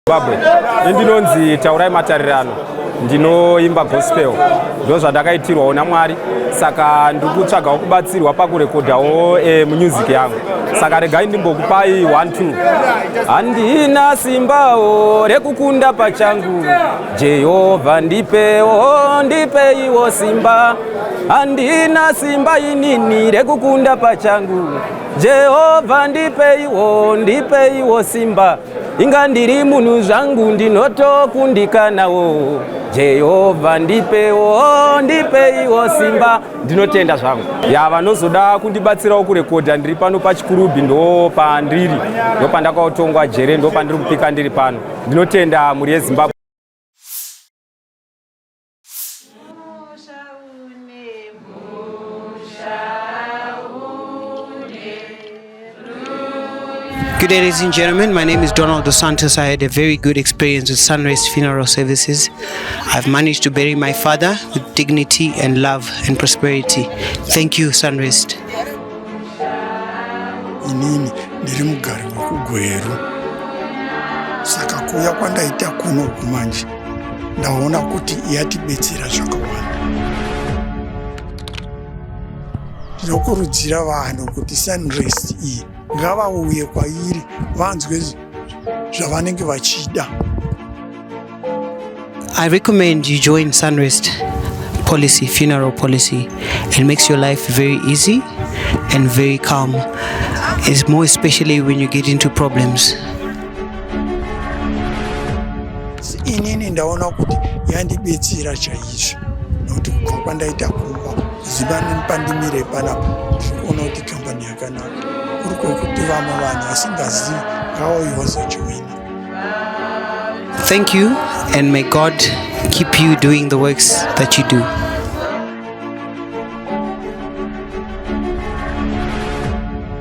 Zimbabwe. Ndinonzi Taurai Matarirano. Ndinoimba gospel. Ndo zvandakaitirwawo naMwari. Saka ndikutsvagawo kubatsirwa pakurekodhawo music yangu. Saka regai ndimbokupai 1-2. Handina simbawo rekukunda pachangu. Jehovha ndipeiwo simba. Handina simba inini rekukunda pachangu. Jehovha ndipeiwo simba. Inga ndiri munhu zvangu ndinotokundikanawo. Jehovha ndipeiwo simba. Ndinotenda zvangu. Vanozoda kundibatsirawo kurekodha ndiri pano pachikurubi ndo pandiri. Ndo pandakautongwa jere ndo pandiri kupika ndiri pano. Ndinotenda muri yeZimbabwe. Good day, ladies and gentlemen. My name is Donald Dos Santos. I had a very good experience with Sunrise Funeral Services. I've managed to bury my father with dignity and love and prosperity. Thank you, Sunrise. Inini ndiri mugari wekugweru. Saka kuuya kwandaita kuno kumanje ndaona kuti yatibetsera zvakawanda. Ndinokurudzira vanhu kuti Sunrise iyi ngavauye kwairi vanzwe zvavanenge vachida. I recommend you join Sunrest policy, funeral policy. It makes your life very easy and very calm. It's more especially when you get into problems. Inini ndaona kuti yandibetsera chaizvo nokuti kubva kwandaita kumba zibani pandimire panapa ndikuona kuti kambani yakanaka kuri kwekuti vamwe vanhu vasingazivi ngavauye vazojoina. Thank you, and may God keep you doing the works that you do.